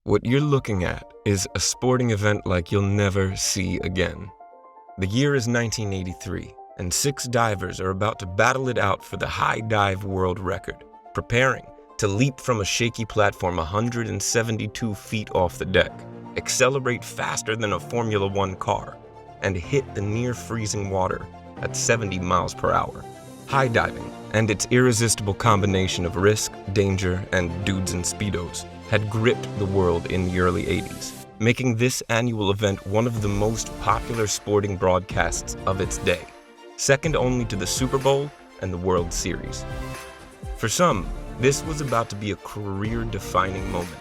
What you're looking at is a sporting event like you'll never see again. The year is 1983, and 6 divers are about to battle it out for the high dive world record, preparing to leap from a shaky platform 172 feet off the deck, accelerate faster than a Formula One car, and hit the near-freezing water at 70 miles per hour. High diving and its irresistible combination of risk, danger, and dudes in Speedos had gripped the world in the early 80s, making this annual event one of the most popular sporting broadcasts of its day, second only to the Super Bowl and the World Series. For some, this was about to be a career-defining moment,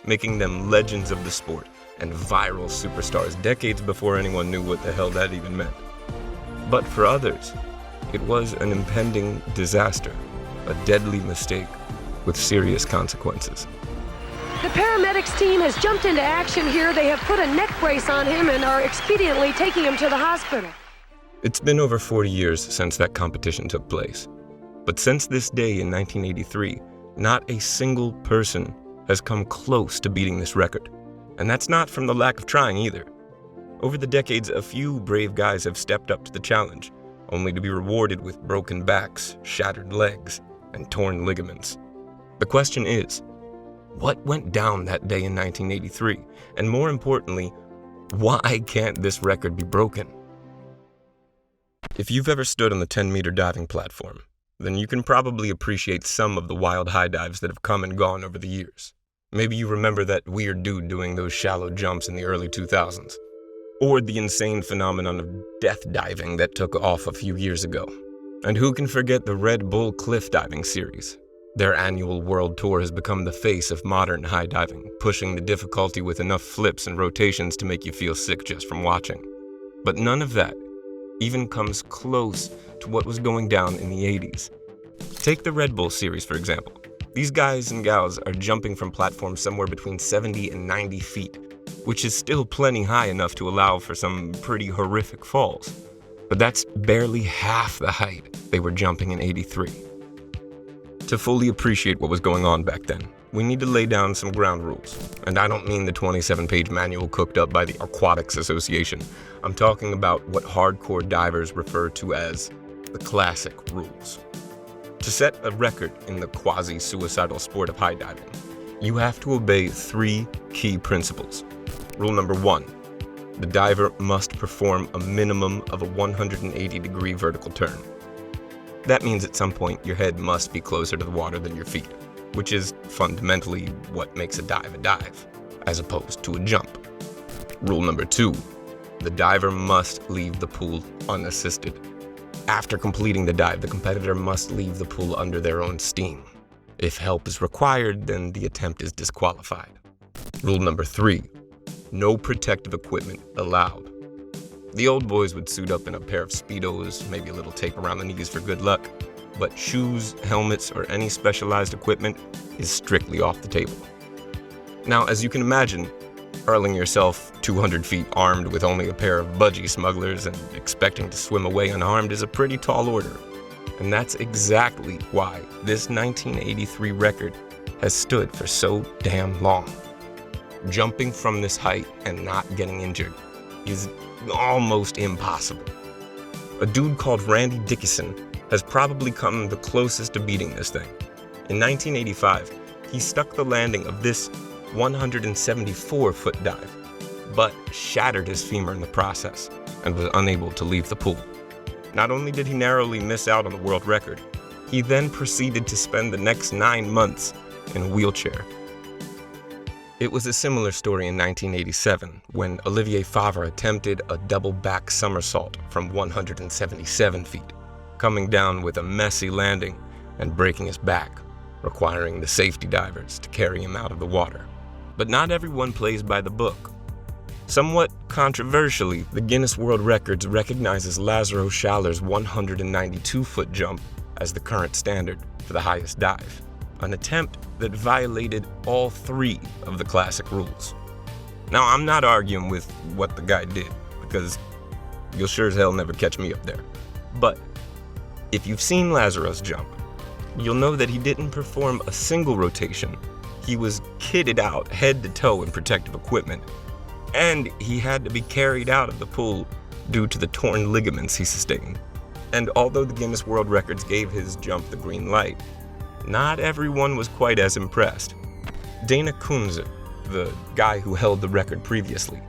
making them legends of the sport and viral superstars decades before anyone knew what the hell that even meant. But for others, it was an impending disaster, a deadly mistake with serious consequences. The paramedics team has jumped into action here. They have put a neck brace on him and are expediently taking him to the hospital. It's been over 40 years since that competition took place. But since this day in 1983, not a single person has come close to beating this record. And that's not from the lack of trying either. Over the decades, a few brave guys have stepped up to the challenge, only to be rewarded with broken backs, shattered legs, and torn ligaments. The question is, what went down that day in 1983? And more importantly, why can't this record be broken? If you've ever stood on the 10-meter diving platform, then you can probably appreciate some of the wild high dives that have come and gone over the years. Maybe you remember that weird dude doing those shallow jumps in the early 2000s. Or the insane phenomenon of death diving that took off a few years ago. And who can forget the Red Bull cliff diving series? Their annual world tour has become the face of modern high diving, pushing the difficulty with enough flips and rotations to make you feel sick just from watching. But none of that even comes close to what was going down in the 80s. Take the Red Bull series, for example. These guys and gals are jumping from platforms somewhere between 70 and 90 feet, which is still plenty high enough to allow for some pretty horrific falls. But that's barely half the height they were jumping in 83. To fully appreciate what was going on back then, we need to lay down some ground rules. And I don't mean the 27-page manual cooked up by the Aquatics Association. I'm talking about what hardcore divers refer to as the classic rules. To set a record in the quasi-suicidal sport of high diving, you have to obey 3 key principles. Rule number 1, the diver must perform a minimum of a 180-degree vertical turn. That means at some point your head must be closer to the water than your feet, which is fundamentally what makes a dive, as opposed to a jump. Rule number 2, the diver must leave the pool unassisted. After completing the dive, the competitor must leave the pool under their own steam. If help is required, then the attempt is disqualified. Rule number 3, no protective equipment allowed. The old boys would suit up in a pair of Speedos, maybe a little tape around the knees for good luck, but shoes, helmets, or any specialized equipment is strictly off the table. Now, as you can imagine, hurling yourself 200 feet armed with only a pair of budgie smugglers and expecting to swim away unharmed is a pretty tall order. And that's exactly why this 1983 record has stood for so damn long. Jumping from this height and not getting injured is almost impossible. A dude called Randy Dickinson has probably come the closest to beating this thing. In 1985, he stuck the landing of this 174-foot dive, but shattered his femur in the process and was unable to leave the pool. Not only did he narrowly miss out on the world record, he then proceeded to spend the next 9 months in a wheelchair. It was a similar story in 1987 when Olivier Favre attempted a double back somersault from 177 feet, coming down with a messy landing and breaking his back, requiring the safety divers to carry him out of the water. But not everyone plays by the book. Somewhat controversially, the Guinness World Records recognizes Lazaro Schaller's 192-foot jump as the current standard for the highest dive, an attempt that violated all 3 of the classic rules. Now, I'm not arguing with what the guy did, because you'll sure as hell never catch me up there. But if you've seen Lazaro's jump, you'll know that he didn't perform a single rotation. He was kitted out head to toe in protective equipment, and he had to be carried out of the pool due to the torn ligaments he sustained. And although the Guinness World Records gave his jump the green light, not everyone was quite as impressed. Dana Kunze, the guy who held the record previously,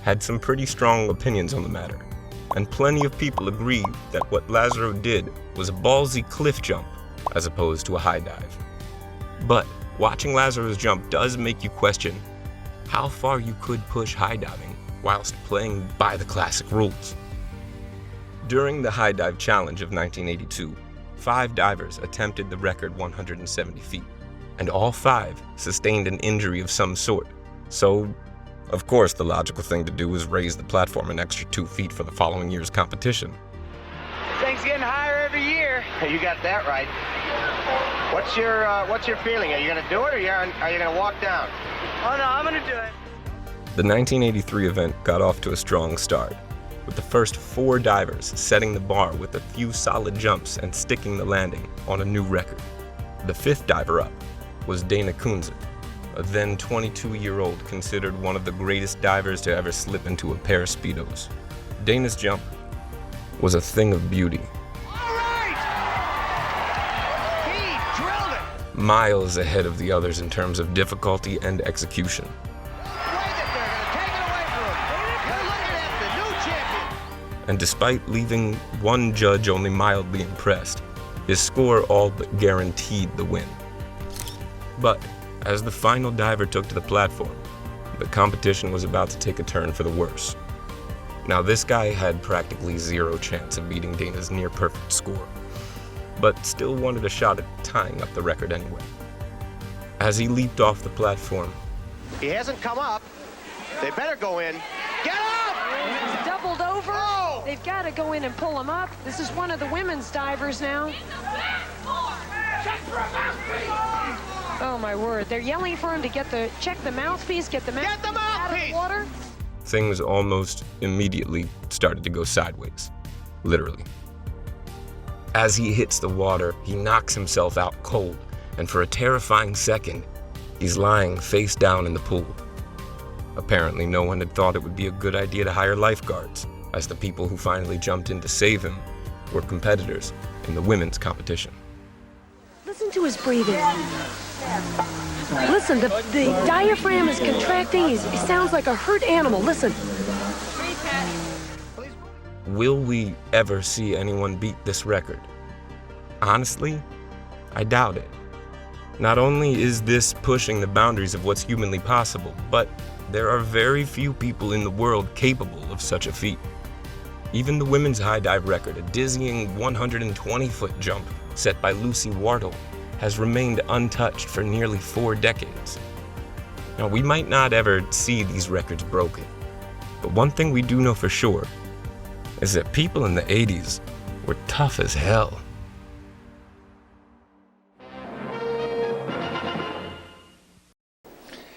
had some pretty strong opinions on the matter, and plenty of people agreed that what Lazaro did was a ballsy cliff jump as opposed to a high dive. But watching Lazaro's jump does make you question how far you could push high diving whilst playing by the classic rules. During the high dive challenge of 1982, 5 divers attempted the record 170 feet, and all 5 sustained an injury of some sort. So, of course, the logical thing to do was raise the platform an extra 2 feet for the following year's competition. Things getting higher every year. You got that right. What's your feeling? Are you going to do it, or are you going to walk down? Oh no, I'm gonna do it. The 1983 event got off to a strong start, with the first 4 divers setting the bar with a few solid jumps and sticking the landing on a new record. The 5th diver up was Dana Kunze, a then 22-year-old considered one of the greatest divers to ever slip into a pair of Speedos. Dana's jump was a thing of beauty. All right! He drilled it! Miles ahead of the others in terms of difficulty and execution. They're gonna take it away from him. You're looking at the new champion. And despite leaving one judge only mildly impressed, his score all but guaranteed the win. But as the final diver took to the platform, the competition was about to take a turn for the worse. Now, this guy had practically 0 chance of beating Dana's near-perfect score, but still wanted a shot at tying up the record anyway. As he leaped off the platform, He hasn't come up. They better go in. Get up! He's doubled over. Oh! They've got to go in and pull him up. This is one of the women's divers now. Oh my word, they're yelling for him to check the mouthpiece, get the Get the mouthpiece out of mouthpiece! the water. things almost immediately started to go sideways, literally. As he hits the water, he knocks himself out cold, and for a terrifying second, he's lying face down in the pool. Apparently, no one had thought it would be a good idea to hire lifeguards, as the people who finally jumped in to save him were competitors in the women's competition. Listen to his breathing. Listen, the diaphragm is contracting. He sounds like a hurt animal. Listen. Will we ever see anyone beat this record? Honestly, I doubt it. Not only is this pushing the boundaries of what's humanly possible, but there are very few people in the world capable of such a feat. Even the women's high dive record, a dizzying 120-foot jump set by Lucy Wartle, has remained untouched for nearly 4 decades. Now, we might not ever see these records broken, but one thing we do know for sure is that people in the 80s were tough as hell.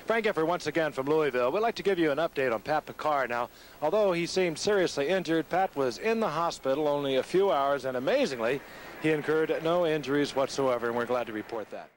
Frank Gifford once again from Louisville. We'd like to give you an update on Pat Picard. Now, although he seemed seriously injured, Pat was in the hospital only a few hours, and amazingly, he incurred no injuries whatsoever, and we're glad to report that.